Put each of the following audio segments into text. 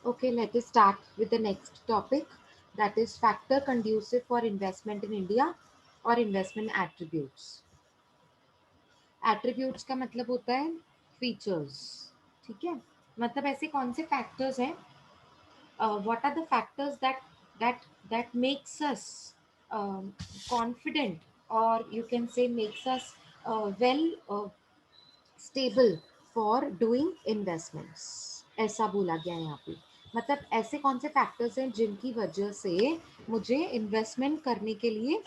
Okay, let us start with the next topic, that is factor conducive for investment in India और investment attributes. Attributes का मतलब होता है features, ठीक है? मतलब ऐसे कौन से factors हैं, what are the factors that makes us um, confident, or you can say makes us well stable for doing investments, ऐसा बोला गया है यहाँ पे। मतलब ऐसे कौन से फैक्टर्स हैं जिनकी वजह से मुझे इन्वेस्टमेंट करने के लिए,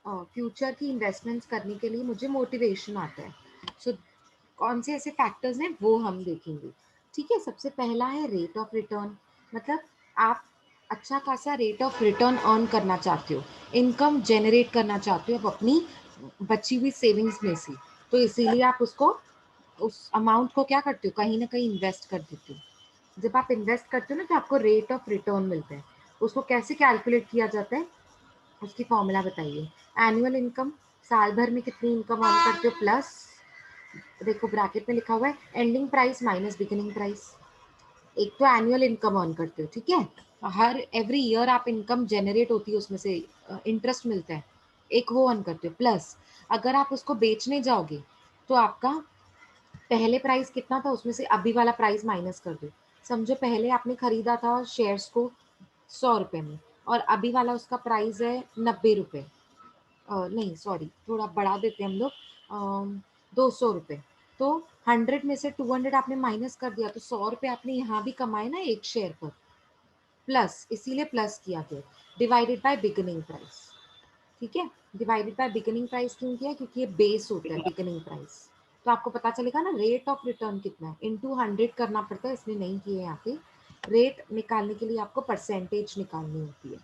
फ्यूचर की इन्वेस्टमेंट्स करने के लिए मुझे मोटिवेशन आता है। सो कौन से ऐसे फैक्टर्स हैं वो हम देखेंगे। ठीक है, सबसे पहला है रेट ऑफ रिटर्न। मतलब आप अच्छा खासा रेट ऑफ रिटर्न अर्न करना चाहते हो, इनकम जनरेट करना चाहते हो आप अपनी बची हुई सेविंग्स में से, तो इसीलिए आप उसको, उस अमाउंट को क्या करते हो, कहीं ना कहीं इन्वेस्ट कर देते हो। जब आप इन्वेस्ट करते हो ना तो आपको रेट ऑफ रिटर्न मिलता है। उसको कैसे कैलकुलेट किया जाता है, उसकी फॉर्मूला बताइए। एनुअल इनकम, साल भर में कितनी इनकम अर्न करते हो, प्लस देखो ब्रैकेट में लिखा हुआ है ending price minus beginning price. एक तो एनुअल इनकम अर्न करते हो, ठीक है, हर एवरी ईयर आप इनकम जनरेट होती है उसमें से, इंटरेस्ट मिलता है, एक वो अर्न करते हो, प्लस अगर आप उसको बेचने जाओगे तो आपका पहले प्राइस कितना था उसमें से अभी वाला प्राइस माइनस कर दो। समझो पहले आपने खरीदा था शेयर्स को 100 रुपए में, और अभी वाला उसका प्राइस है 90 रुपए, नहीं सॉरी थोड़ा बढ़ा देते हैं हम लोग, 200 रुपये। तो 100 में से 200 आपने माइनस कर दिया, तो 100 रुपये आपने यहाँ भी कमाए ना एक शेयर पर, प्लस इसीलिए प्लस किया गया, डिवाइडेड बाय बिगिनिंग प्राइस। ठीक है, डिवाइडेड बाय बिगिनिंग प्राइस क्यों किया, क्योंकि ये बेस होता है बिगिनिंग प्राइस। तो आपको पता चलेगा ना रेट ऑफ रिटर्न कितना है, इंटू 100 करना पड़ता है, इसलिए नहीं किए यहाँ पे। रेट निकालने के लिए आपको परसेंटेज निकालनी होती है।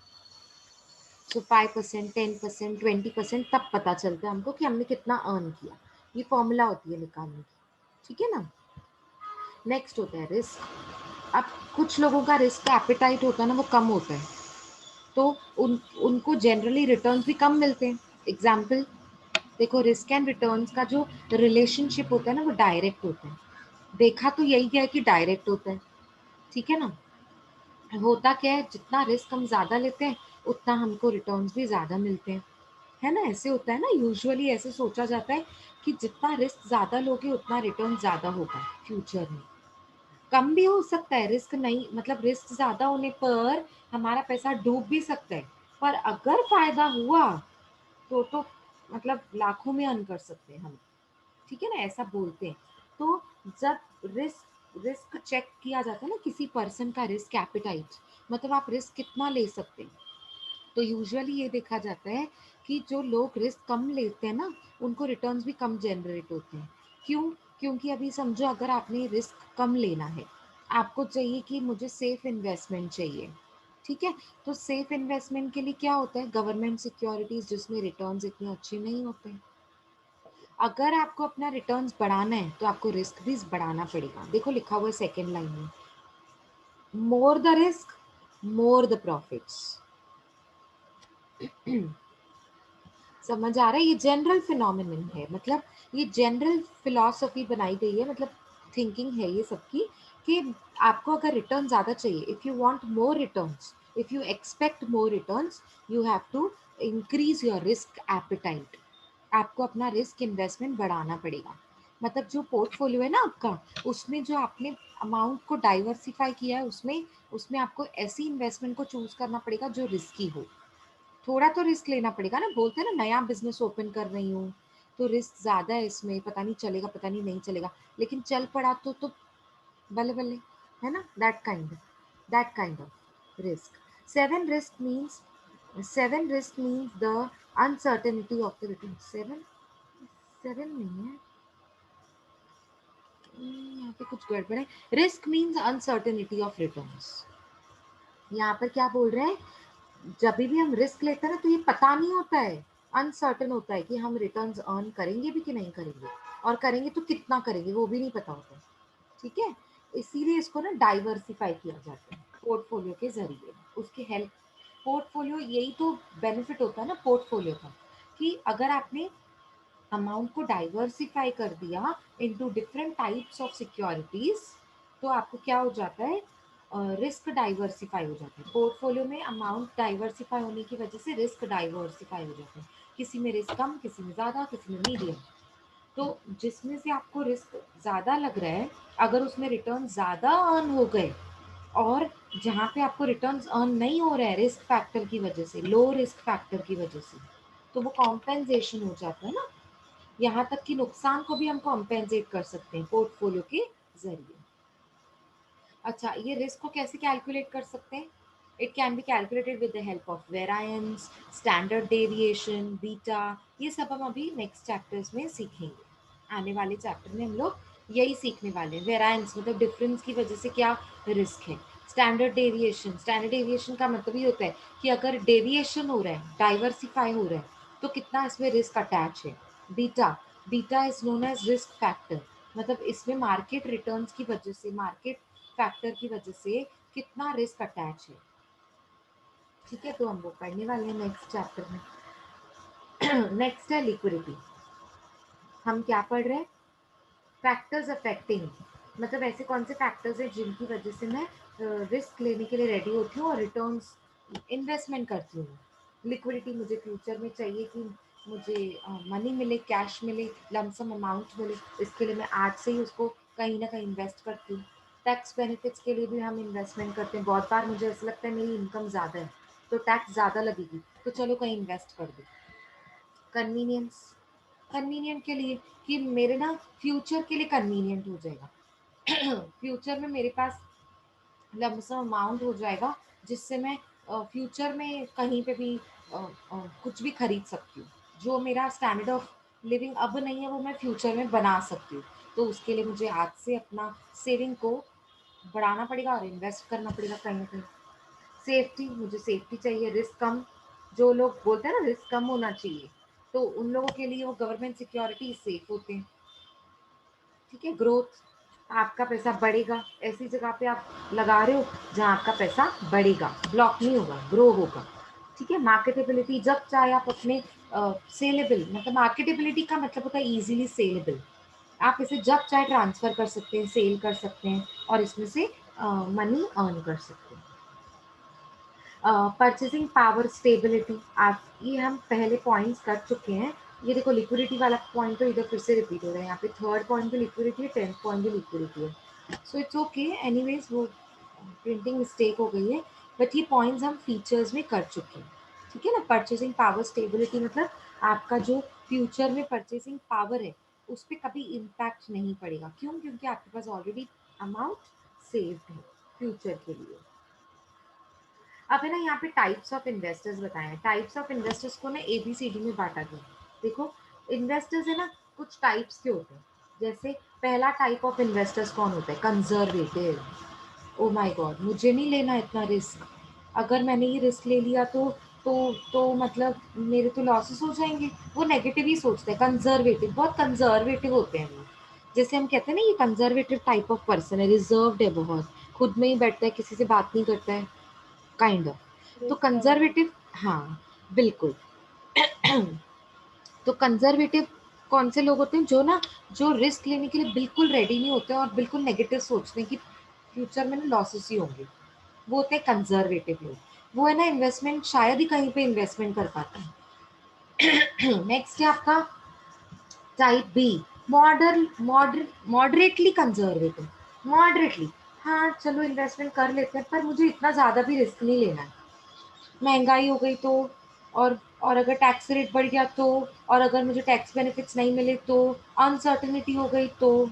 सो 5%, 10%, 20%, तब पता चलता है हमको कि हमने कितना अर्न किया। ये फॉर्मूला होती है निकालने की, ठीक है ना। नेक्स्ट होता है रिस्क। अब कुछ लोगों का रिस्क एपेटाइट होता है ना, वो कम होता है, तो उनको जनरली रिटर्न्स भी कम मिलते हैं। एग्जाम्पल देखो, रिस्क एंड रिटर्न्स का जो रिलेशनशिप होता है ना वो डायरेक्ट होता है। देखा तो यही है कि डायरेक्ट होता है, ठीक है ना। होता क्या है, जितना रिस्क हम ज्यादा लेते हैं उतना हमको रिटर्न्स भी ज्यादा मिलते हैं, है ना। ऐसे होता है ना, यूजुअली ऐसे सोचा जाता है कि जितना रिस्क ज्यादा लोगे उतना रिटर्न ज्यादा होगा फ्यूचर में। कम भी हो सकता है रिस्क, नहीं मतलब रिस्क ज्यादा होने पर हमारा पैसा डूब भी सकता है, पर अगर फायदा हुआ तो मतलब लाखों में अर्न कर सकते हैं हम, ठीक है ना, ऐसा बोलते हैं। तो जब रिस्क रिस्क चेक किया जाता है ना किसी पर्सन का रिस्क एपिटाइट, मतलब आप रिस्क कितना ले सकते हैं, तो यूजुअली ये देखा जाता है कि जो लोग रिस्क कम लेते हैं ना उनको रिटर्न्स भी कम जनरेट होते हैं। क्यों? क्योंकि अभी समझो अगर आपने रिस्क कम लेना है, आपको चाहिए कि मुझे सेफ इन्वेस्टमेंट चाहिए, ठीक है, तो सेफ इन्वेस्टमेंट के लिए क्या होता है, गवर्नमेंट सिक्योरिटीज जिसमें रिटर्न्स इतने अच्छे नहीं होते हैं। अगर आपको अपना रिटर्न्स बढ़ाना है तो आपको रिस्क भी बढ़ाना पड़ेगा। देखो लिखा हुआ है सेकेंड लाइन में, more the risk more the profits. समझ आ रहा है, ये जनरल फिनोमिनन है, मतलब ये जनरल फिलॉसफी बनाई गई है, मतलब थिंकिंग है ये सबकी, कि आपको अगर रिटर्न ज्यादा चाहिए, if you want more returns, if you expect more returns, you have to increase your risk appetite. आपको अपना रिस्क इन्वेस्टमेंट बढ़ाना पड़ेगा। मतलब जो पोर्टफोलियो है ना आपका, उसमें जो आपने अमाउंट को डाइवर्सिफाई किया है, उसमें उसमें आपको ऐसी इन्वेस्टमेंट को चूज करना पड़ेगा जो रिस्की हो। थोड़ा तो रिस्क लेना पड़ेगा ना, बोलते हैं ना नया बिजनेस ओपन कर रही हूँ तो रिस्क ज्यादा है इसमें, पता नहीं चलेगा पता नहीं नहीं चलेगा, लेकिन चल पड़ा तो बल्ले बल्ले, है ना, that kind of risk. Seven risk means the uncertainty of the return. Seven, seven नहीं है, यहाँ पे कुछ गड़बड़ है। Risk means uncertainty of returns. यहाँ पर क्या बोल रहे हैं, जब भी हम रिस्क लेते हैं ना तो ये पता नहीं होता है, अनसर्टन होता है कि हम रिटर्न्स अर्न करेंगे भी कि नहीं करेंगे, और करेंगे तो कितना करेंगे वो भी नहीं पता होता, ठीक है। इसीलिए इसको ना डाइवर्सिफाई किया जाता है पोर्टफोलियो के जरिए, उसकी हेल्प। पोर्टफोलियो यही तो बेनिफिट होता है ना पोर्टफोलियो का, कि अगर आपने अमाउंट को डाइवर्सिफाई कर दिया into different types of securities, तो आपको क्या हो जाता है, रिस्क डाइवर्सिफाई हो जाता है। पोर्टफोलियो में अमाउंट डाइवर्सिफाई होने की वजह से रिस्क डाइवर्सिफाई हो जाता है। किसी में रिस्क कम, किसी में ज़्यादा, किसी में मीडियम। तो जिसमें से आपको रिस्क ज़्यादा लग रहा है, अगर उसमें रिटर्न ज़्यादा अर्न हो गए, और जहाँ पे आपको रिटर्न्स अर्न नहीं हो रहा है रिस्क फैक्टर की वजह से, लो रिस्क फैक्टर की वजह से, तो वो कॉम्पेंसेशन हो जाता है ना। यहाँ तक कि नुकसान को भी हम कॉम्पेंसेट कर सकते हैं पोर्टफोलियो के जरिए। अच्छा, ये रिस्क को कैसे कैलकुलेट कर सकते हैं? It can be calculated with the help of variance, standard deviation, beta. ये सब हम अभी नेक्स्ट चैप्टर्स में सीखेंगे। आने वाले चैप्टर में हम लोग यही सीखने वाले हैं। वेरिएंस मतलब डिफरेंस की वजह से क्या रिस्क है। स्टैंडर्ड डेविएशन का मतलब ये होता है कि अगर डेविएशन हो रहा है, डाइवर्सिफाई हो रहा है, तो कितना इसमें रिस्क अटैच है। Beta, beta is known as risk factor, मतलब इसमें मार्केट रिटर्न्स की वजह से, मार्केट फैक्टर की वजह से कितना रिस्क अटैच है। ठीक है, तो हम वो पढ़ने वाले हैं नेक्स्ट चैप्टर में। नेक्स्ट है लिक्विडिटी। हम क्या पढ़ रहे हैं? फैक्टर्स अफेक्टिंग, मतलब ऐसे कौन से फैक्टर्स हैं जिनकी वजह से मैं रिस्क लेने के लिए रेडी होती हूँ और रिटर्न्स इन्वेस्टमेंट करती हूँ। लिक्विडिटी, मुझे फ्यूचर में चाहिए कि मुझे मनी मिले, कैश मिले, लमसम अमाउंट मिले, इसके लिए मैं आज से ही उसको कहीं ना कहीं इन्वेस्ट करती हूँ। टैक्स बेनिफिट्स के लिए भी हम इन्वेस्टमेंट करते हैं। बहुत बार मुझे ऐसा लगता है मेरी इनकम ज़्यादा है तो टैक्स ज़्यादा लगेगी, तो चलो कहीं इन्वेस्ट कर दो। कन्वीनियंस, कन्वीनियंट के लिए कि मेरे ना फ्यूचर के लिए कन्वीनियंट हो जाएगा। फ्यूचर में मेरे पास लमसम अमाउंट हो जाएगा जिससे मैं फ्यूचर में कहीं पे भी कुछ भी खरीद सकती हूँ। जो मेरा स्टैंडर्ड ऑफ लिविंग अब नहीं है वो मैं फ्यूचर में बना सकती हूँ। तो उसके लिए मुझे आज से अपना सेविंग को बढ़ाना पड़ेगा और इन्वेस्ट करना पड़ेगा कहीं ना कहीं। सेफ्टी, मुझे सेफ्टी चाहिए, रिस्क कम। जो लोग बोलते हैं ना रिस्क कम होना चाहिए, तो उन लोगों के लिए वो गवर्नमेंट सिक्योरिटी सेफ होते हैं। ठीक है, ग्रोथ, आपका पैसा बढ़ेगा, ऐसी जगह पे आप लगा रहे हो जहाँ आपका पैसा बढ़ेगा, ब्लॉक नहीं होगा, ग्रो होगा। ठीक है, मार्केटेबिलिटी, जब चाहे आप अपने सेलेबल, मतलब मार्केटेबिलिटी का मतलब होता है इजीली सेलेबल। आप इसे जब चाहे ट्रांसफर कर सकते हैं, सेल कर सकते हैं और इसमें से मनी अर्न कर सकते हैं। परचेसिंग पावर, स्टेबिलिटी, आप ये हम पहले पॉइंट्स कर चुके हैं। ये देखो लिक्विडिटी वाला पॉइंट तो इधर फिर से रिपीट हो रहा है। यहाँ पे थर्ड पॉइंट भी लिक्विडिटी है, 10th पॉइंट भी लिक्विडिटी है। सो इट्स ओके, एनीवेज वो प्रिंटिंग मिस्टेक हो गई है, बट ये पॉइंट्स हम फीचर्स में कर चुके हैं। ठीक है ना। परचेसिंग पावर, स्टेबिलिटी मतलब आपका जो फ्यूचर में परचेसिंग पावर है उस पर कभी इम्पैक्ट नहीं पड़ेगा। क्यों? क्योंकि आपके पास ऑलरेडी अमाउंट सेव्ड है फ्यूचर के लिए। अब है ना यहाँ पे टाइप्स ऑफ इन्वेस्टर्स बताए हैं। टाइप्स ऑफ इन्वेस्टर्स को ना ABCD में बांटा गया। देखो, इन्वेस्टर्स है ना कुछ टाइप्स के होते हैं। जैसे पहला टाइप ऑफ इन्वेस्टर्स कौन होता है? कंजर्वेटिव। ओ माय गॉड, मुझे नहीं लेना इतना रिस्क। अगर मैंने ये रिस्क ले लिया तो मतलब मेरे तो लॉसेस हो जाएंगे। वो नेगेटिव ही सोचते हैं। कंजर्वेटिव, बहुत कंजर्वेटिव होते हैं वो। जैसे हम कहते हैं ना ये कंजर्वेटिव टाइप ऑफ पर्सन है, रिजर्व्ड है बहुत, खुद में ही बैठता है, किसी से बात नहीं करता है, काइंड ऑफ। तो रिस्क अवॉइड। कंजर्वेटिव, हाँ बिल्कुल। तो कंजर्वेटिव कौन से लोग होते हैं? जो ना, जो रिस्क लेने के लिए बिल्कुल रेडी नहीं होते हैं और बिल्कुल नेगेटिव सोचते हैं कि फ्यूचर में ना लॉसेस ही होंगे। वो होते हैं कंजर्वेटिव लोग। वो है ना इन्वेस्टमेंट शायद ही कहीं पे इन्वेस्टमेंट कर पाता है। नेक्स्ट है आपका type B, moderately conservative. Moderately, हाँ चलो इन्वेस्टमेंट कर लेते हैं पर मुझे इतना ज़्यादा भी रिस्क नहीं लेना है। महंगाई हो गई तो, और अगर टैक्स रेट बढ़ गया तो, और अगर मुझे टैक्स बेनिफिट्स नहीं मिले तो, अनसर्टेनिटी हो गई तो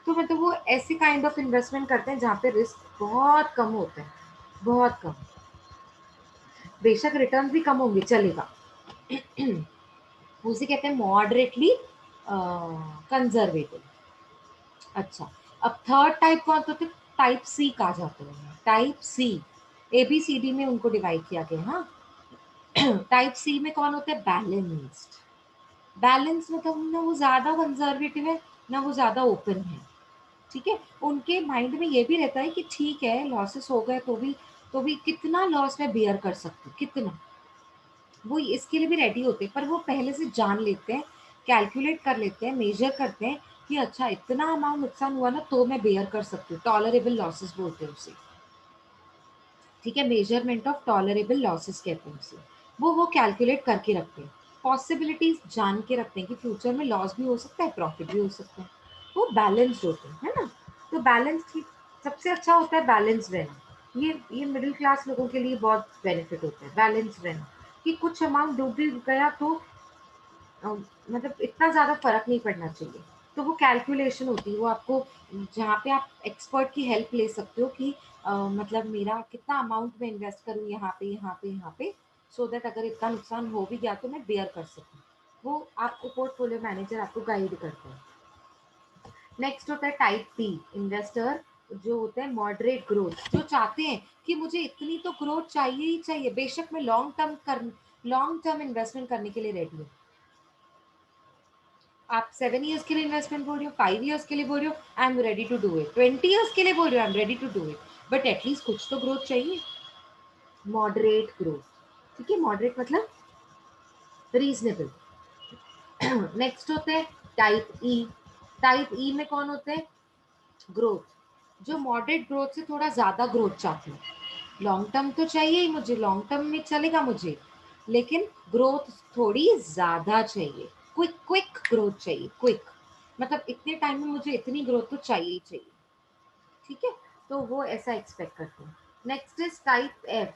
मतलब वो ऐसे काइंड ऑफ इन्वेस्टमेंट करते हैं जहाँ पे रिस्क बहुत कम होता है, बहुत कम। बेशक रिटर्न भी कम होंगे चलेगा। उसे कहते हैं मॉडरेटली कंजर्वेटिव। अच्छा, अब थर्ड टाइप कौन होते हैं? टाइप सी कहा जाता है। टाइप सी, ABCD में उनको डिवाइड किया गया। हाँ, टाइप सी में कौन होते हैं? बैलेंस्ड। बैलेंस मतलब ना वो ज्यादा कंजर्वेटिव है ना वो ज्यादा ओपन है। ठीक है, उनके माइंड में ये भी रहता है कि ठीक है लॉसेस हो गए तो भी कितना लॉस मैं बियर कर सकती हूँ, कितना। वो इसके लिए भी रेडी होते हैं, पर वो पहले से जान लेते हैं, कैलकुलेट कर लेते हैं, मेजर करते हैं कि अच्छा इतना अमाउंट नुकसान हुआ ना तो मैं बेयर कर सकती हूँ। टॉलरेबल लॉसेस बोलते हैं उसे। ठीक है, मेजरमेंट ऑफ टॉलरेबल लॉसेस कहते हैं उसे। वो कैलकुलेट करके रखते हैं, पॉसिबिलिटीज जान के रखते हैं कि फ्यूचर में लॉस भी हो सकता है, प्रॉफिट भी हो सकता है। वो बैलेंस्ड होते हैं, है ना। तो बैलेंस ठीक सबसे अच्छा होता है, बैलेंस रहना। ये मिडिल क्लास लोगों के लिए बहुत बेनिफिट होता है बैलेंस रहना, कि कुछ अमाउंट डूब भी गया तो मतलब इतना ज़्यादा फर्क नहीं पड़ना चाहिए। तो वो कैलकुलेशन होती है, वो आपको जहाँ पे आप एक्सपर्ट की हेल्प ले सकते हो कि मतलब मेरा कितना अमाउंट मैं इन्वेस्ट करूँ यहाँ पे यहाँ पे यहाँ पे, सो दैट अगर इतना नुकसान हो भी गया तो मैं बेयर कर सकूँ। वो आपको पोर्टफोलियो मैनेजर आपको गाइड करता है। नेक्स्ट होता है टाइप बी इन्वेस्टर, जो होते हैं मॉडरेट ग्रोथ, जो चाहते हैं कि मुझे इतनी तो ग्रोथ चाहिए ही चाहिए, बेशक मैं लॉन्ग टर्म इन्वेस्टमेंट करने के लिए रेडी हूँ। आप 7 ईयर्स के लिए इन्वेस्टमेंट बोल रहे हो, 5 ईयर्स के लिए बोल रहे हो, I am ready to do it, 20 years के लिए बोल रहे हो, I am ready to do it, but at least कुछ तो ग्रोथ चाहिए। मॉडरेट ग्रोथ, ठीक है, मॉडरेट मतलब रीजनेबल। नेक्स्ट होते हैं टाइप ई। टाइप ई में कौन होते हैं, ग्रोथ, जो मॉडरेट ग्रोथ से थोड़ा ज्यादा ग्रोथ चाहते हैं। लॉन्ग टर्म तो चाहिए ही मुझे, लॉन्ग टर्म में चलेगा मुझे, लेकिन ग्रोथ थोड़ी ज्यादा चाहिए, क्विक क्विक ग्रोथ चाहिए, क्विक मतलब इतने टाइम में मुझे इतनी ग्रोथ तो चाहिए ही चाहिए। ठीक है, तो वो ऐसा एक्सपेक्ट करते हैं। Next is type F,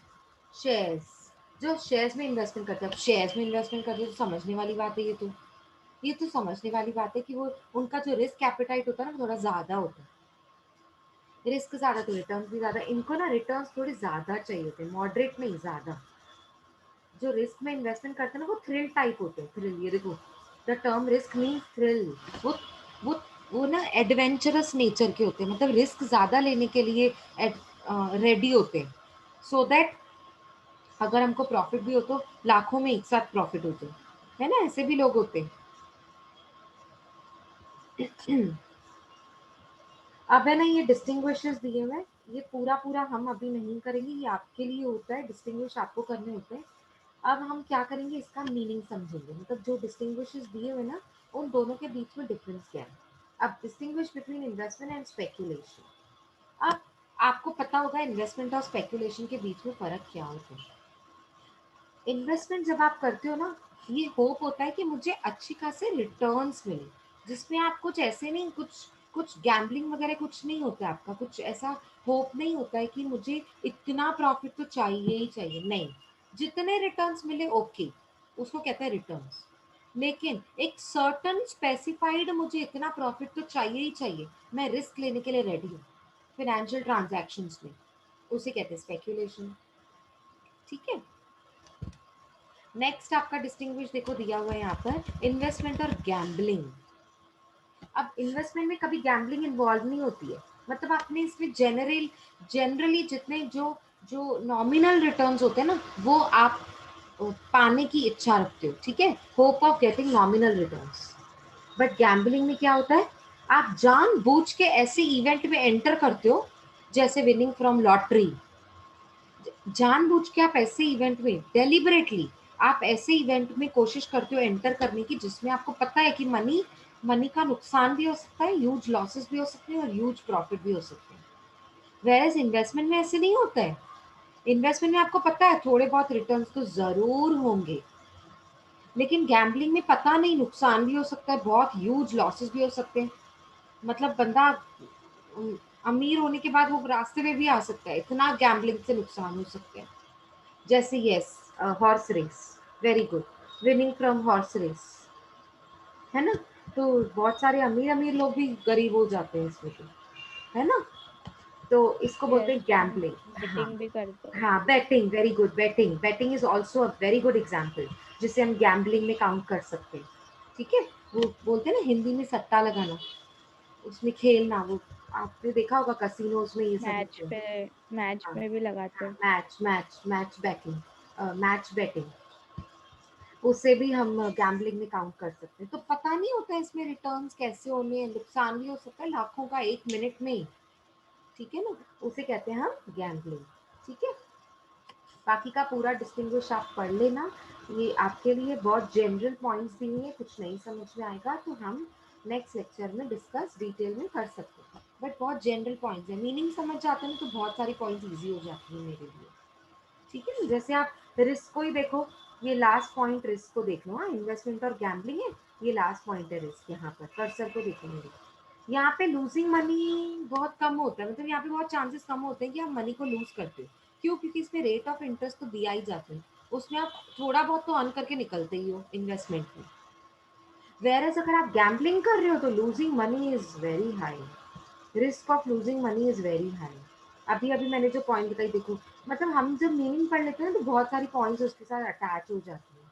shares, जो शेयर्स में इन्वेस्टमेंट करते हैं। अब शेयर्स में इन्वेस्टमेंट करते हैं तो समझने वाली बात है, ये तो समझने वाली बात है कि वो उनका जो रिस्क एपेटाइट होता है ना, वो थोड़ा ज्यादा होता है। रिस्क ज्यादा तो रिटर्न भी ज्यादा, इनको ना रिटर्न थोड़े ज्यादा चाहिए होते हैं, मॉडरेट नहीं ज्यादा। जो रिस्क में इन्वेस्टमेंट करते हैं ना, वो थ्रिल टाइप होते हैं, थ्रिल, ये देखो, the term risk mean thrill. वो वो वो ना एडवेंचरस नेचर के होते हैं, मतलब रिस्क ज्यादा लेने के लिए रेडी होते हैं, सो दैट अगर हमको प्रॉफिट भी हो तो लाखों में एक साथ प्रॉफिट होते हैं, है ना, ऐसे भी लोग होते हैं। अब है ना, ये डिस्टिंग्विशेस दिए हुए हैं, ये पूरा पूरा हम अभी नहीं करेंगे, ये आपके लिए होता है, डिस्टिंग्विश आपको करने होते हैं। अब हम क्या करेंगे, इसका मीनिंग समझेंगे, मतलब जो डिस्टिंग्विशेस दिए हुए ना, उन दोनों के बीच में डिफरेंस क्या है। अब distinguish between investment and speculation. अब आपको पता होगा इन्वेस्टमेंट और स्पेक्यूलेशन के बीच में फर्क क्या होता है। इन्वेस्टमेंट जब आप करते हो ना, ये होप होता है कि मुझे अच्छी खासे रिटर्न्स मिले, जिसमें आप कुछ ऐसे नहीं, कुछ कुछ गैम्बलिंग वगैरह कुछ नहीं होता है, आपका कुछ ऐसा होप नहीं होता है कि मुझे इतना प्रॉफिट तो चाहिए ही चाहिए, नहीं, जितने रिटर्न्स मिले ओके, उसको कहते हैं रिटर्न्स। लेकिन एक सर्टन स्पेसिफाइड मुझे इतना प्रॉफिट तो चाहिए ही चाहिए, मैं रिस्क लेने के लिए रेडी हूँ फाइनेंशियल ट्रांजैक्शंस में, उसे कहते हैं स्पेक्यूलेशन। ठीक है, नेक्स्ट आपका डिस्टिंग्विश देखो दिया हुआ है यहाँ पर, इन्वेस्टमेंट और गैम्बलिंग। अब इन्वेस्टमेंट में कभी गैम्बलिंग इन्वॉल्व नहीं होती है, मतलब आपने इसमें जनरली जितने जो जो नॉमिनल रिटर्न्स होते हैं ना, वो आप पाने की इच्छा रखते हो, ठीक है, hope of getting nominal returns. But gambling में क्या होता है, आप जानबूझ के ऐसे इवेंट में एंटर करते हो, जैसे विनिंग फ्रॉम लॉटरी, जानबूझ के आप ऐसे इवेंट में डेलिबरेटली आप ऐसे इवेंट में कोशिश करते हो एंटर करने की, जिसमें आपको पता है कि मनी मनी का नुकसान भी हो सकता है, ह्यूज लॉसेस भी हो सकते हैं और ह्यूज प्रॉफिट भी हो सकते हैं। वेयरएज इन्वेस्टमेंट में ऐसे नहीं होता है। इन्वेस्टमेंट में आपको पता है थोड़े बहुत रिटर्न्स तो जरूर होंगे, लेकिन गैम्बलिंग में पता नहीं, नुकसान भी हो सकता है, बहुत ह्यूज लॉसेस भी हो सकते हैं, मतलब बंदा अम, अमीर होने के बाद वो रास्ते में भी आ सकता है, इतना गैम्बलिंग से नुकसान हो सकते हैं। जैसे yes, horse race, very good, winning from horse race, है ना। तो बहुत सारे अमीर अमीर लोग भी गरीब हो जाते हैं इसमें तो, है ना। तो इसको बोलते यस, हैं गैम्बलिंग। हाँ, बेटिंग भी करते हैं। हाँ, batting, very good, batting, batting is also a very good example, जिसे हम गैम्बलिंग में काउंट कर सकते हैं। ठीक है, वो बोलते हैं ना हिंदी में सट्टा लगाना, उसमें खेलना, वो आपने देखा होगा कसिनोज में ये सब मैच होते हैं। पे मैच हाँ, में भी लगाते हाँ, हैं। मैच बैटिंग, मैच बैटिंग, उसे भी हम गैम्बलिंग में काउंट कर सकते हैं। तो पता नहीं होता है इसमें रिटर्न्स कैसे होने हैं, नुकसान भी हो सकता है लाखों का एक मिनट में, ठीक है ना, उसे कहते हैं हम गैम्बलिंग। ठीक है, बाकी का पूरा डिस्टिंग्विश आप पढ़ लेना, ये आपके लिए बहुत जनरल पॉइंट्स दिए हैं, कुछ नहीं समझ में आएगा तो हम नेक्स्ट लेक्चर में डिस्कस डिटेल में कर सकते हैं, बट बहुत जनरल पॉइंट्स है, मीनिंग समझ जाते हैं ना तो बहुत सारी पॉइंट्स इजी हो जाती है मेरे लिए। ठीक है ना, जैसे आप रिस्क को ही देखो, ये लास्ट पॉइंट रिस्क को देख लो, हाँ इन्वेस्टमेंट और गैम्बलिंग है, ये लास्ट पॉइंट है रिस्क। यहाँ पर कर्सर को देखो मेरे, यहाँ पे लूजिंग मनी बहुत कम होता है, मतलब यहाँ पे बहुत चांसेस कम होते हैं कि आप मनी को लूज करते हो। क्यों? क्योंकि इसमें रेट ऑफ इंटरेस्ट तो दिया ही जाता है, उसमें आप थोड़ा बहुत तो अर्न करके निकलते ही हो इन्वेस्टमेंट में। वेरएज अगर आप गैम्बलिंग कर रहे हो तो losing money is very high, risk of losing money is very high. अभी अभी मैंने जो पॉइंट बताई देखो, मतलब हम जब मीनिंग पढ़ लेते हैं तो बहुत सारी पॉइंट्स उसके साथ अटैच हो जाती है।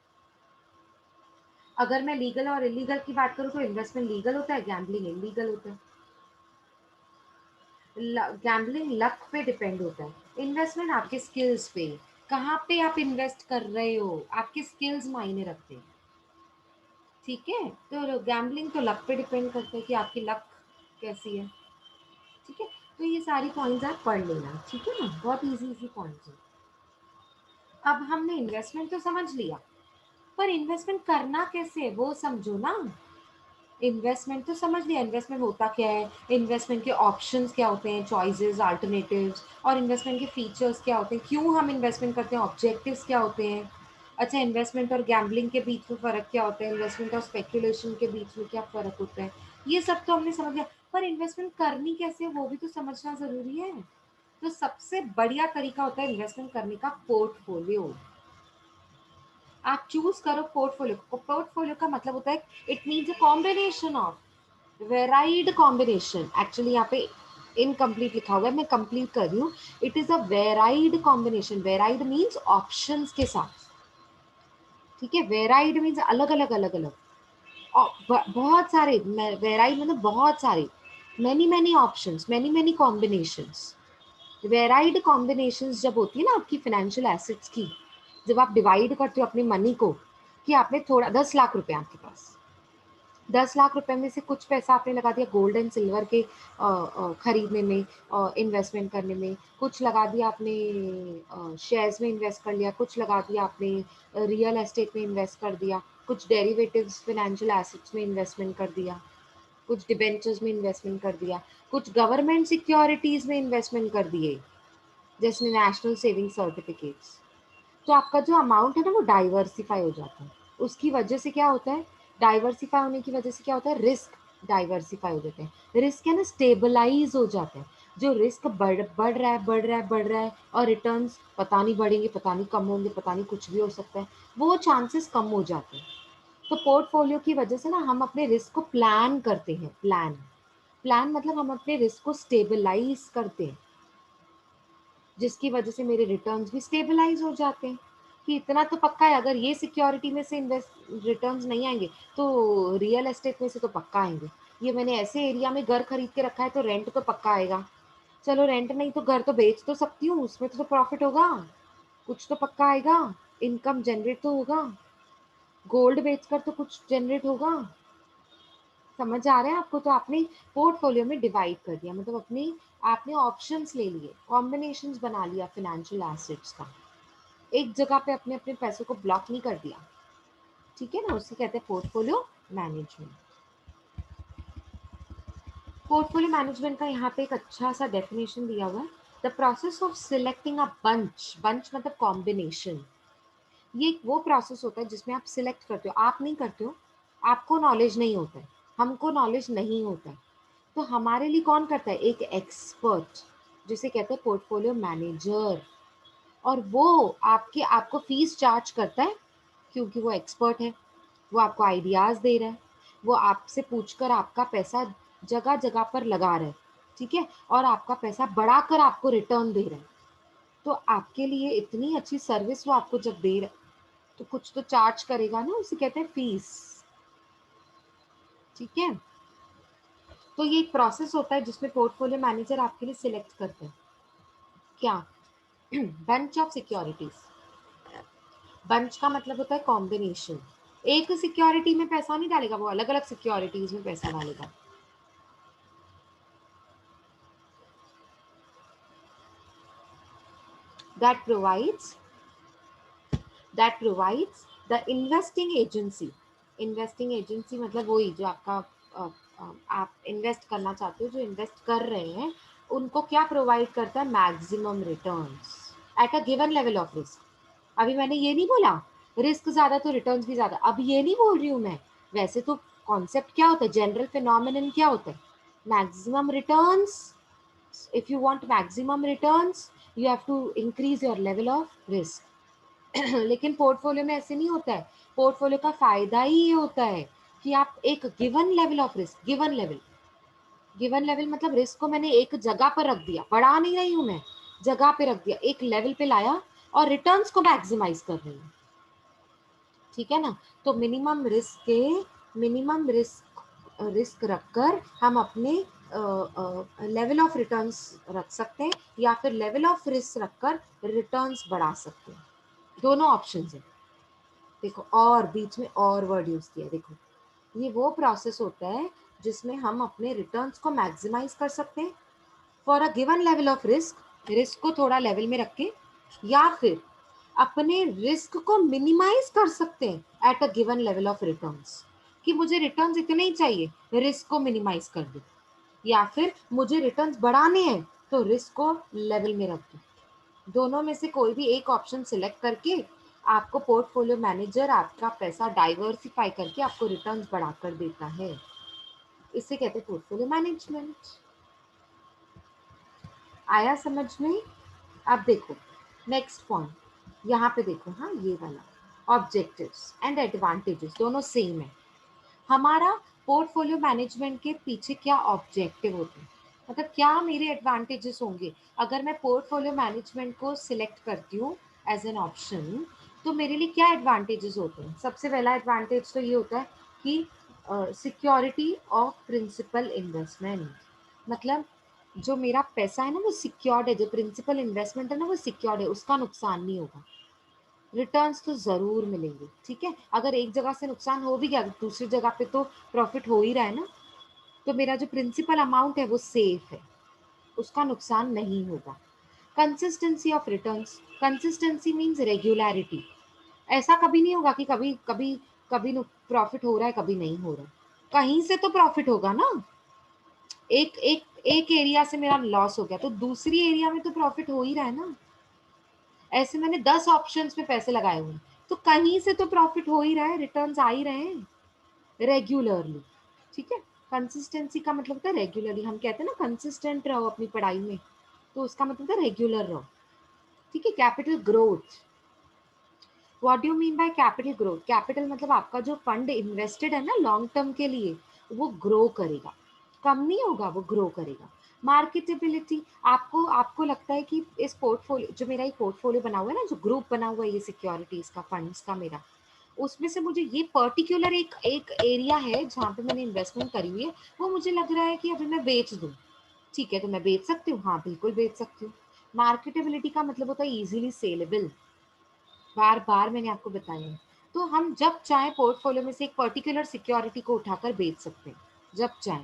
अगर मैं लीगल और इलीगल की बात करूँ तो इन्वेस्टमेंट लीगल होता है, गैम्बलिंग इलीगल होता है। गैम्बलिंग लक पे डिपेंड होता है, इन्वेस्टमेंट आपके स्किल्स पे, कहाँ पे आप इन्वेस्ट कर रहे हो, आपके स्किल्स मायने रखते हैं। ठीक है, तो गैम्बलिंग तो लक पे डिपेंड करता है कि आपकी लक कैसी है। ठीक है, तो ये सारी पॉइंट्स आप पढ़ लेना, ठीक है ना, बहुत इजी इजी पॉइंट्स है। अब हमने इन्वेस्टमेंट तो समझ लिया, पर इन्वेस्टमेंट करना कैसे है वो समझो ना। इन्वेस्टमेंट तो समझ लिया, इन्वेस्टमेंट होता क्या है, इन्वेस्टमेंट के ऑप्शंस क्या होते हैं, चॉइसेस अल्टरनेटिव्स, और इन्वेस्टमेंट के फीचर्स क्या होते हैं, क्यों हम इन्वेस्टमेंट करते हैं, ऑब्जेक्टिव्स क्या होते हैं। अच्छा, इन्वेस्टमेंट और गैम्बलिंग के बीच में फ़र्क क्या होता है, इन्वेस्टमेंट और स्पेकुलेशन के बीच में क्या फ़र्क होता है, ये सब तो हमने समझ लिया। पर इन्वेस्टमेंट करनी कैसे है वो भी तो समझना ज़रूरी है। तो सबसे बढ़िया तरीका होता है इन्वेस्टमेंट करने का पोर्टफोलियो। आप चूज करो पोर्टफोलियो को, पोर्टफोलियो का मतलब होता है it means a combination of varied combination, actually यहाँ पे इनकम्प्लीट लिखा हुआ है, मैं कंप्लीट कर रही हूँ। It is a varied combination, varied means options के साथ। ठीक है, वेराइड मीन्स अलग अलग अलग अलग, और बहुत सारे, वेराइड मतलब बहुत सारे, many many options, many many combinations. Varied combinations जब होती है ना आपकी फाइनेंशियल एसेट्स की, जब आप डिवाइड करते हो अपने मनी को, कि आपने थोड़ा 10 लाख रुपए आपके पास, 10 लाख रुपए में से कुछ पैसा आपने लगा दिया गोल्ड एंड सिल्वर के खरीदने में, इन्वेस्टमेंट करने में, कुछ लगा दिया आपने शेयर्स में इन्वेस्ट कर लिया, कुछ लगा दिया आपने रियल एस्टेट में इन्वेस्ट कर दिया, कुछ डेरिवेटिव्स फाइनेंशियल एसेट्स में इन्वेस्टमेंट कर दिया, कुछ डिबेंचर्स में इन्वेस्टमेंट कर दिया, कुछ गवर्नमेंट सिक्योरिटीज में इन्वेस्टमेंट कर दिए, जैसे नेशनल सेविंग सर्टिफिकेट्स। तो आपका जो अमाउंट है ना वो डाइवर्सिफाई हो जाता है। उसकी वजह से क्या होता है, डाइवर्सिफाई होने की वजह से क्या होता है, रिस्क डाइवर्सिफाई हो जाते हैं, रिस्क है ना स्टेबलाइज हो जाते हैं। जो रिस्क बढ़ रहा है बढ़ रहा है बढ़ रहा है, और रिटर्न्स पता नहीं बढ़ेंगे पता नहीं कम होंगे पता नहीं कुछ भी हो सकता है, वो चांसेस कम हो जाते हैं। तो पोर्टफोलियो की वजह से ना हम अपने रिस्क को प्लान करते हैं, प्लान, प्लान मतलब हम अपने रिस्क को स्टेबलाइज करते हैं, जिसकी वजह से मेरे रिटर्न्स भी स्टेबलाइज हो जाते हैं। कि इतना तो पक्का है, अगर ये सिक्योरिटी में से इन्वेस्ट रिटर्न्स नहीं आएंगे तो रियल एस्टेट में से तो पक्का आएंगे। ये मैंने ऐसे एरिया में घर खरीद के रखा है तो रेंट तो पक्का आएगा। चलो रेंट नहीं तो घर तो बेच तो सकती हूँ, उसमें तो प्रॉफिट होगा, कुछ तो पक्का आएगा, इनकम जनरेट तो होगा, गोल्ड बेचकर तो कुछ जनरेट होगा। समझ आ रहा है आपको? तो आपने पोर्टफोलियो में डिवाइड कर दिया, मतलब अपनी आपने ऑप्शंस ले लिए, कॉम्बिनेशंस बना लिया फाइनेंशियल एसेट्स का, एक जगह पे अपने अपने पैसों को ब्लॉक नहीं कर दिया। ठीक है ना, उसे कहते हैं पोर्टफोलियो मैनेजमेंट। पोर्टफोलियो मैनेजमेंट का यहाँ पे एक अच्छा सा डेफिनेशन दिया हुआ है, the process of selecting a bunch, bunch मतलब कॉम्बिनेशन। ये एक वो प्रोसेस होता है जिसमें आप सिलेक्ट करते हो, आप नहीं करते हो, आपको नॉलेज नहीं होता है, हमको नॉलेज नहीं होता है, तो हमारे लिए कौन करता है, एक एक्सपर्ट, जिसे कहते हैं पोर्टफोलियो मैनेजर। और वो आपके आपको फीस चार्ज करता है, क्योंकि वो एक्सपर्ट है, वो आपको आइडियाज़ दे रहा है, वो आपसे पूछकर आपका पैसा जगह जगह पर लगा रहा है। ठीक है, और आपका पैसा बढ़ाकर आपको रिटर्न दे रहा है। तो आपके लिए इतनी अच्छी सर्विस वो आपको जब दे रहा है तो कुछ तो चार्ज करेगा ना, उसे कहते हैं फीस। ठीक है, तो ये एक प्रोसेस होता है जिसमें पोर्टफोलियो मैनेजर आपके लिए सिलेक्ट करते हैं क्या, बंच ऑफ सिक्योरिटीज। बंच का मतलब होता है कॉम्बिनेशन, एक सिक्योरिटी में पैसा नहीं डालेगा, वो अलग अलग सिक्योरिटीज में पैसा डालेगा। that provides that provides the investing agency। Investing agency मतलब वही जो आपका आप इन्वेस्ट करना चाहते हो, जो इन्वेस्ट कर रहे हैं उनको क्या प्रोवाइड करता है, maximum returns at a given level of risk. अभी मैंने ये नहीं बोला रिस्क ज्यादा तो रिटर्न्स भी ज्यादा, अब ये नहीं बोल रही हूँ मैं। वैसे तो कॉन्सेप्ट क्या होता है, जनरल फिनोमिनन क्या होता है, maximum returns. if you want maximum returns you have to increase your level of risk। लेकिन पोर्टफोलियो में ऐसे नहीं होता है। पोर्टफोलियो का फायदा ही ये होता है कि आप एक given level of risk, given level मतलब रिस्क को मैंने एक जगह पर रख दिया, बढ़ा नहीं रही हूं मैं, जगह पे रख दिया, एक लेवल पे लाया और रिटर्न्स को मैक्सिमाइज कर रही हूँ। ठीक है ना। तो मिनिमम रिस्क रखकर हम अपने लेवल ऑफ रिटर्न्स रख सकते हैं, या फिर लेवल ऑफ रिस्क रखकर रिटर्न्स बढ़ा सकते हैं। दोनों ऑप्शन है। देखो और बीच में और वर्ड यूज किया, देखो ये वो प्रोसेस होता है जिसमें हम अपने रिटर्न्स को मैक्सिमाइज कर सकते हैं for a given level of risk, risk को थोड़ा लेवल में रख के, या फिर अपने रिस्क को मिनिमाइज कर सकते हैं at a given level of returns, कि मुझे रिटर्न्स इतने ही चाहिए, रिस्क को मिनिमाइज कर दो, या फिर मुझे रिटर्न्स बढ़ाने हैं तो रिस्क को लेवल में रख दो। दोनों में से कोई भी एक ऑप्शन सिलेक्ट करके आपको पोर्टफोलियो मैनेजर आपका पैसा डाइवर्सिफाई करके आपको रिटर्न्स बढ़ाकर देता है। इसे कहते हैं पोर्टफोलियो मैनेजमेंट। आया समझ में। अब देखो नेक्स्ट पॉइंट, यहाँ पे देखो, हाँ ये वाला ऑब्जेक्टिव्स एंड एडवांटेजेस दोनों सेम है। हमारा पोर्टफोलियो मैनेजमेंट के पीछे क्या ऑब्जेक्टिव होते हैं, मतलब क्या मेरे एडवांटेजेस होंगे अगर मैं पोर्टफोलियो मैनेजमेंट को सिलेक्ट करती हूँ एज एन ऑप्शन, तो मेरे लिए क्या एडवांटेजेस होते हैं। सबसे पहला एडवांटेज तो ये होता है कि सिक्योरिटी ऑफ प्रिंसिपल इन्वेस्टमेंट, मतलब जो मेरा पैसा है ना वो सिक्योर्ड है, जो प्रिंसिपल इन्वेस्टमेंट है ना वो सिक्योर्ड है, उसका नुकसान नहीं होगा। रिटर्न्स तो जरूर मिलेंगे, ठीक है। अगर एक जगह से नुकसान हो भी गया दूसरी जगह पे तो प्रॉफिट हो ही रहा है ना। तो मेरा जो प्रिंसिपल अमाउंट है वो सेफ है, उसका नुकसान नहीं होगा। Consistency of returns, consistency means regularity. ऐसा कभी नहीं होगा कि कभी कभी कभी प्रॉफिट हो रहा है कभी नहीं हो रहा, कहीं से तो प्रॉफिट होगा ना। एक एक एक एरिया से मेरा लॉस हो गया तो दूसरी एरिया में तो प्रॉफिट हो ही रहा है ना। ऐसे मैंने 10 ऑप्शंस में पैसे लगाए हुए हैं तो कहीं से तो प्रॉफिट हो ही रहा है, रिटर्न्स आ ही रहे हैं रेगुलरली। ठीक है। कंसिस्टेंसी का मतलब होता है रेगुलरली, हम कहते हैं ना कंसिस्टेंट रहो अपनी पढ़ाई में, तो उसका मतलब होता है रेगुलर रहो। ठीक है। Capital growth, what do you mean by capital growth, capital मतलब आपका जो फंड इन्वेस्टेड है ना लॉन्ग टर्म के लिए वो ग्रो करेगा, कम नहीं होगा, वो ग्रो करेगा। मार्केटेबिलिटी, आपको आपको लगता है कि इस पोर्टफोलियो, जो मेरा एक पोर्टफोलियो बना हुआ है ना, जो ग्रुप बना हुआ है ये सिक्योरिटीज का, फंड्स का मेरा, उसमें से मुझे ये पर्टिकुलर एक एक एरिया है जहाँ पे मैंने इन्वेस्टमेंट करी हुई है, वो मुझे लग रहा है कि अभी मैं बेच दूँ। ठीक है, तो मैं बेच सकती हूँ, हाँ बिल्कुल बेच सकती हूँ। मार्केटेबिलिटी का मतलब होता है इजीली सेलेबल, बार बार मैंने आपको बताया है। तो हम जब चाहे पोर्टफोलियो में से एक पर्टिकुलर सिक्योरिटी को उठाकर बेच सकते हैं, जब चाहे,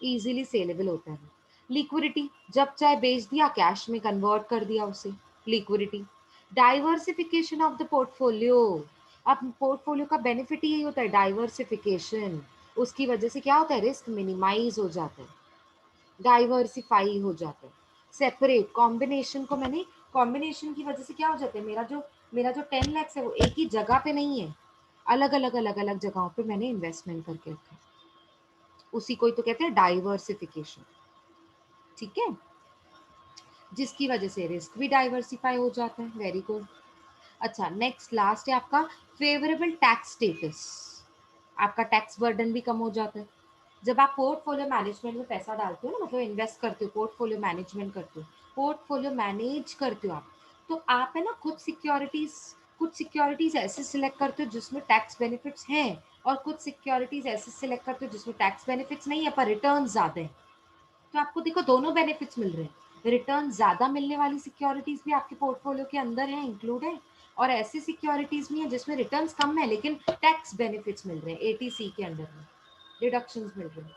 इजीली सेलेबल होता है। लिक्विडिटी, जब चाहे बेच दिया, कैश में कन्वर्ट कर दिया उसे, liquidity. Diversification of the portfolio, अब पोर्टफोलियो का बेनिफिट यही होता है डाइवर्सिफिकेशन, उसकी वजह से क्या होता है, रिस्क मिनिमाइज हो जाता है, डाइवर्सिफाई हो जाता है। सेपरेट, कॉम्बिनेशन को मैंने, कॉम्बिनेशन की वजह से क्या हो जाता है, मेरा जो 10 lakhs है वो एक ही जगह पे नहीं है, अलग अलग जगहों पे मैंने इन्वेस्टमेंट करके रखा है, उसी को ही तो कहते हैं डाइवर्सिफिकेशन। ठीक है। जिसकी वजह से रिस्क भी डाइवर्सिफाई हो जाता है। Very good. अच्छा नेक्स्ट लास्ट है आपका फेवरेबल टैक्स स्टेटस, आपका टैक्स बर्डन भी कम हो जाता है। जब आप पोर्टफोलियो मैनेजमेंट में पैसा डालते हो ना, मतलब इन्वेस्ट करते हो, पोर्टफोलियो मैनेजमेंट करते हो, पोर्टफोलियो मैनेज करते हो आप, तो आप है ना खुद सिक्योरिटीज, कुछ सिक्योरिटीज ऐसे सिलेक्ट करते हो जिसमें टैक्स बेनिफिट्स हैं, और कुछ सिक्योरिटीज ऐसे सिलेक्ट करते हो जिसमें टैक्स बेनिफिट्स नहीं है पर रिटर्न ज्यादा है। तो आपको देखो दोनों बेनिफिट्स मिल रहे हैं, रिटर्न ज्यादा मिलने वाली सिक्योरिटीज भी आपके पोर्टफोलियो के अंदर है, इंक्लूड है, और ऐसी सिक्योरिटीज भी है जिसमें रिटर्न्स कम है लेकिन टैक्स बेनिफिट्स मिल रहे हैं, एटीसी के अंडर में डिडक्शंस मिल रहे हैं।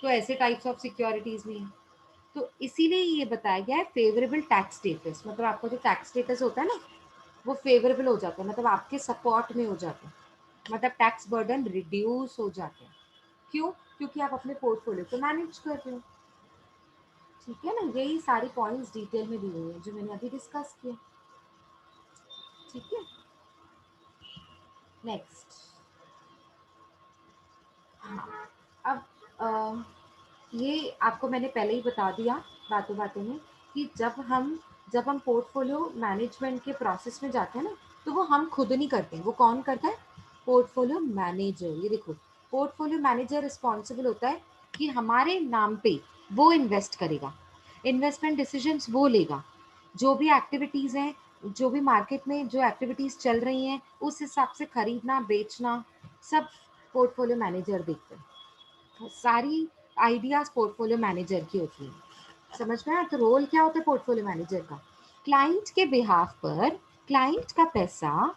तो ऐसे टाइप्स ऑफ सिक्योरिटीज भी हैं। तो इसीलिए ये बताया गया है फेवरेबल टैक्स स्टेटस, मतलब आपका जो टैक्स स्टेटस होता है ना वो फेवरेबल हो जाता है, मतलब आपके सपोर्ट में हो जाता है, मतलब टैक्स बर्डन रिड्यूस हो जाता है। क्यों? क्योंकि आप अपने पोर्टफोलियो को मैनेज कर रहे हो। ठीक है ना, यही सारी पॉइंट्स डिटेल में दी हुई है जो मैंने अभी डिस्कस किया। ठीक है, नेक्स्ट। हाँ, अब ये आपको मैंने पहले ही बता दिया बातों बातों में कि जब हम पोर्टफोलियो मैनेजमेंट के प्रोसेस में जाते हैं ना, तो वो हम खुद नहीं करते हैं। वो कौन करता है? Portfolio manager. ये देखो, पोर्टफोलियो मैनेजर रिस्पॉन्सिबल होता है कि हमारे नाम पे वो इन्वेस्ट करेगा, इन्वेस्टमेंट डिसीजंस वो लेगा, जो भी एक्टिविटीज़ हैं, जो भी मार्केट में जो एक्टिविटीज़ चल रही हैं, उस हिसाब से खरीदना बेचना सब पोर्टफोलियो मैनेजर देखते हैं। सारी आइडियाज पोर्टफोलियो मैनेजर की होती है। समझ में आया? तो रोल क्या होता है पोर्टफोलियो मैनेजर का? क्लाइंट के बिहाफ पर क्लाइंट का पैसा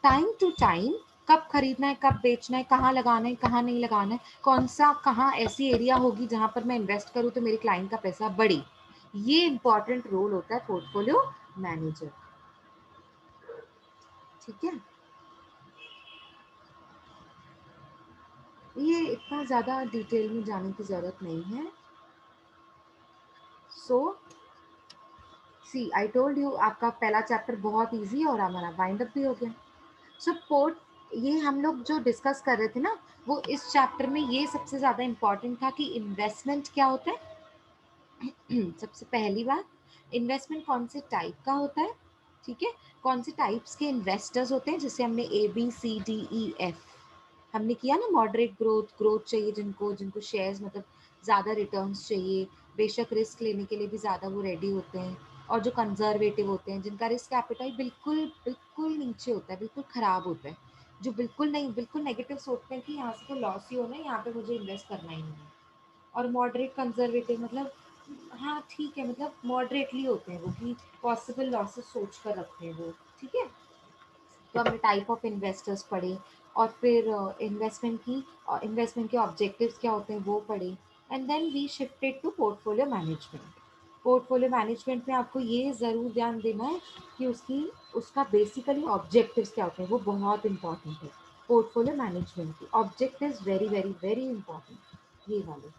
टाइम टू टाइम, कब खरीदना है, कब बेचना है, कहाँ लगाना है, कहाँ नहीं लगाना है, कौन सा कहाँ ऐसी एरिया होगी जहां पर मैं इन्वेस्ट करूं तो मेरे क्लाइंट का पैसा बढ़े, ये इंपॉर्टेंट रोल होता है पोर्टफोलियो मैनेजर। ठीक है, ये इतना ज़्यादा डिटेल में जाने की ज़रूरत नहीं है। सो सी आई टोल्ड यू, आपका पहला चैप्टर बहुत इजी और हमारा वाइंड अप भी हो गया। सो पोर्ट, ये हम लोग जो डिस्कस कर रहे थे ना, वो इस चैप्टर में ये सबसे ज़्यादा इम्पॉर्टेंट था कि इन्वेस्टमेंट क्या होता है। सबसे पहली बात, इन्वेस्टमेंट कौन से टाइप का होता है। ठीक है, कौन से टाइप्स के इन्वेस्टर्स होते हैं, जिसे हमने ABCDEF हमने किया ना। मॉडरेट ग्रोथ, ग्रोथ चाहिए जिनको, जिनको शेयर्स मतलब ज़्यादा रिटर्न्स चाहिए, बेशक रिस्क लेने के लिए भी ज़्यादा वो रेडी होते हैं। और जो कंजर्वेटिव होते हैं, जिनका रिस्क एपेटाइट बिल्कुल बिल्कुल नीचे होता है, बिल्कुल ख़राब होता है, जो बिल्कुल नहीं, बिल्कुल नेगेटिव सोचते हैं कि यहाँ से तो लॉस ही होना है, यहाँ पे मुझे इन्वेस्ट करना ही नहीं है। और मॉडरेट कंजर्वेटिव मतलब हाँ ठीक है, मतलब मॉडरेटली होते हैं वो, कि पॉसिबल लॉसेस सोच कर रखते हैं वो। ठीक है, तो हमने टाइप ऑफ इन्वेस्टर्स पढ़े, और फिर इन्वेस्टमेंट के ऑब्जेक्टिव्स क्या होते हैं वो पढ़े। And then we shifted to portfolio management. Portfolio management में आपको ये ज़रूर ध्यान देना है कि उसका बेसिकली ऑब्जेक्टिव्स क्या होते हैं, वो बहुत इंपॉर्टेंट है। पोर्टफोलियो मैनेजमेंट की objectives very very very important, ये वाले,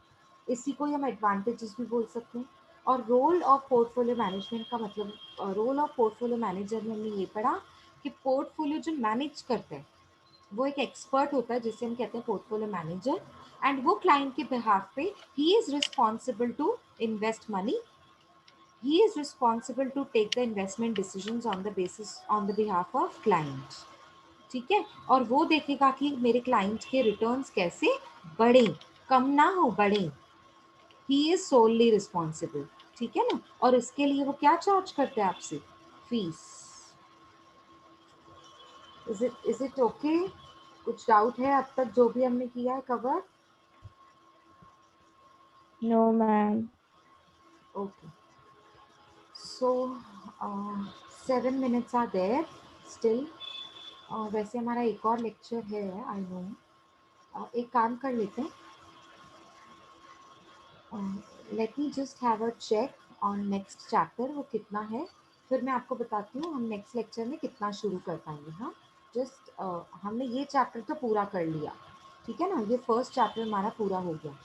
इसी को ही हम एडवांटेजेस भी बोल सकते हैं। और रोल ऑफ पोर्टफोलियो मैनेजमेंट का मतलब, रोल ऑफ पोर्टफोलियो मैनेजर में हमने ये पढ़ा कि पोर्टफोलियो जो मैनेज करता है वो एक एक्सपर्ट होता है जिसे हम कहते हैं पोर्टफोलियो मैनेजर। एंड वो क्लाइंट के बिहाफ पे he is responsible to invest money, he is responsible to take the investment decisions on the basis on the behalf of client. ठीक है, और वो देखेगा कि मेरे क्लाइंट के रिटर्न्स कैसे बढ़े, कम ना हो, बढ़े। He is solely responsible. ठीक है ना, और इसके लिए वो क्या चार्ज करते हैं आपसे? फीस। Is it okay? कुछ डाउट है अब तक जो भी हमने किया है cover? No, ma'am. Okay, so 7 minutes are there still. वैसे हमारा एक और लेक्चर है, आई नो। एक काम कर लेते हैं, let me just have a check on next chapter वो कितना है, फिर मैं आपको बताती हूँ हम नेक्स्ट लेक्चर में कितना शुरू कर पाएंगे। हाँ, जस्ट हमने ये चैप्टर तो पूरा कर लिया। ठीक है ना, ये फर्स्ट चैप्टर हमारा पूरा हो गया।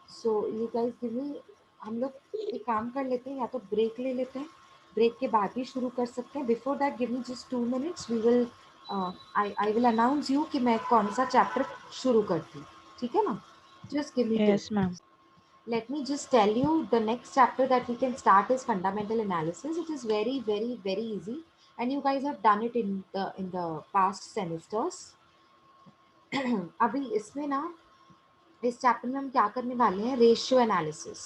So you guys give me, हम लोग एक काम कर लेते हैं, या तो ब्रेक ले लेते हैं, ब्रेक के बाद भी शुरू कर सकते हैं। Before that give me just 2 minutes, we will I will announce you कि मैं कौन सा चैप्टर शुरू करती हूँ। ठीक है ना, just give me two. Yes, ma'am. Let me just tell you, the next chapter that we can start is fundamental analysis. It is very very very easy, and you guys have done it in the past semesters. अभी इसमें ना, इस chapter में हम क्या करने वाले हैं, रेशियो एनालिसिस।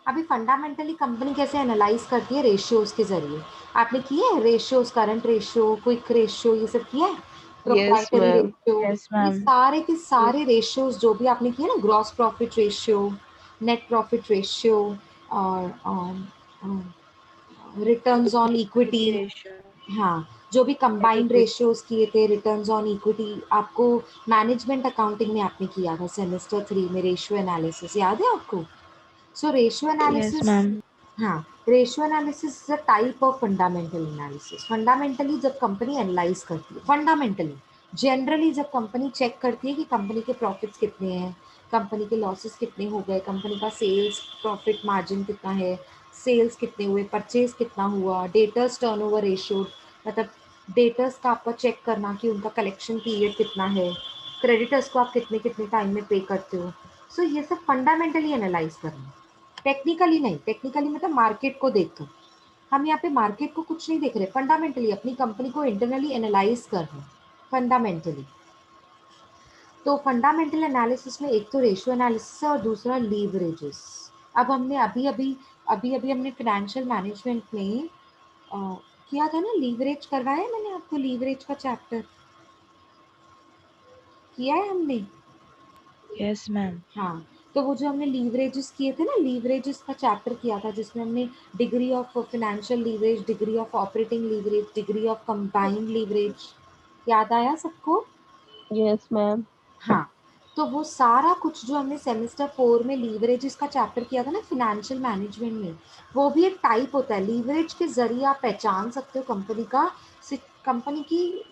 अभी फंडामेंटली कंपनी कैसे एनालाइज करती है, रेशियोज के जरिए। आपने किए हैं ratios, current ratio, quick ratio, ये सब किया है, Yes, proprietary ma'am. Ratio, Yes, ये ma'am. सारे के Yes. सारे रेशियोज जो भी आपने किए ना, gross profit ratio, net profit ratio, और returns on equity. Equity ratio. हाँ, जो भी Net कंबाइंड equity. रेशियोज किए थे, रिटर्न्स ऑन इक्विटी, आपको मैनेजमेंट अकाउंटिंग में आपने किया था सेमेस्टर 3 में, रेशियो एनालिसिस याद है आपको? So ratio Yes, analysis, ma'am. हाँ, ratio analysis is a type of fundamental analysis. Fundamentally जब कंपनी एनालाइज करती है, फंडामेंटली जनरली जब कंपनी चेक करती है कि कंपनी के प्रॉफिट्स कितने हैं, कंपनी के लॉसेस कितने हो गए, कंपनी का सेल्स प्रॉफिट मार्जिन कितना है, सेल्स कितने हुए, परचेज कितना हुआ, डेटर्स टर्नओवर रेशियो, मतलब डेटर्स का आपका चेक करना कि उनका कलेक्शन पीरियड कितना है, क्रेडिटर्स को आप कितने कितने टाइम में पे करते हो। सो ये सब फंडामेंटली एनालाइज करना, टेक्निकली नहीं। टेक्निकली मतलब मार्केट को देखकर, हम यहाँ पे मार्केट को कुछ नहीं देख रहे, फंडामेंटली अपनी कंपनी को इंटरनली एनालाइज कर रहे हैं फंडामेंटली। तो फंडामेंटल एनालिसिस में एक तो रेशियो एनालिसिस है और दूसरा लीवरेजेस। अब हमने अभी हमने फाइनेंशियल मैनेजमेंट में किया था ना, लीवरेज करवाया है मैंने आपको, लीवरेज का चैप्टर किया है हमने। Yes, ma'am. हाँ, तो वो जो हमने लीवरेजेस किए थे ना, लीवरेजेस का चैप्टर किया था जिसमें हमने degree of financial leverage, degree of operating leverage, degree of combined leverage, याद आया सबको? Yes, ma'am. हाँ, तो वो सारा कुछ जो हमने सेमेस्टर 4 में लीवरेजेस का चैप्टर किया था ना फाइनेंशियल मैनेजमेंट में, वो भी एक टाइप होता है। लीवरेज के ज़रिए आप पहचान सकते हो कंपनी का, कंपनी की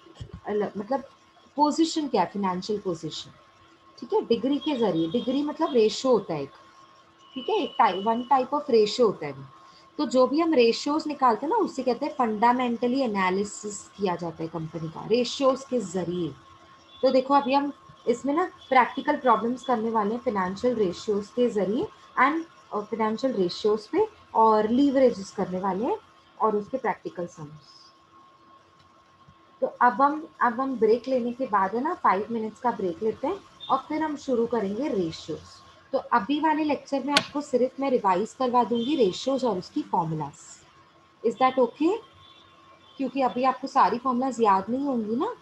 मतलब पोजीशन क्या है, फाइनेंशियल पोजीशन। ठीक है, डिग्री के ज़रिए, डिग्री मतलब रेशो होता है एक, ठीक है, एक वन टाइप ऑफ रेशो होता है वो। तो जो भी हम रेशियोज निकालते हैं ना, उसे कहते हैं फंडामेंटली एनालिसिस किया जाता है कंपनी का रेशियोज के ज़रिए। तो देखो अभी हम इसमें ना प्रैक्टिकल प्रॉब्लम्स करने वाले हैं फाइनेंशियल रेशियोज के जरिए, एंड फाइनेंशियल रेशियोज पे और लीवरेजेस करने वाले हैं और उसके प्रैक्टिकल सम्स। तो अब हम ब्रेक लेने के बाद है ना 5 मिनट्स का ब्रेक लेते हैं और फिर हम शुरू करेंगे रेशियोज। तो अभी वाले लेक्चर में आपको सिर्फ मैं रिवाइज करवा दूंगी रेशियोज और उसकी फॉर्मूलाज। Is that okay? क्योंकि अभी आपको सारी फॉर्मूलाज याद नहीं होंगी ना।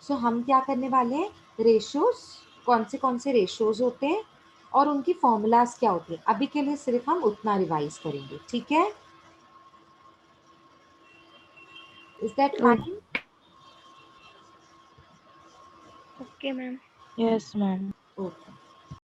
सो हम क्या करने वाले हैं, रेशियोज, कौन से रेशियोज होते हैं और उनकी फॉर्मूलाज क्या होती है, अभी के लिए सिर्फ हम उतना रिवाइज करेंगे, ठीक है? Is that Oh, fine? Okay, ma'am. yes, ma'am. Okay.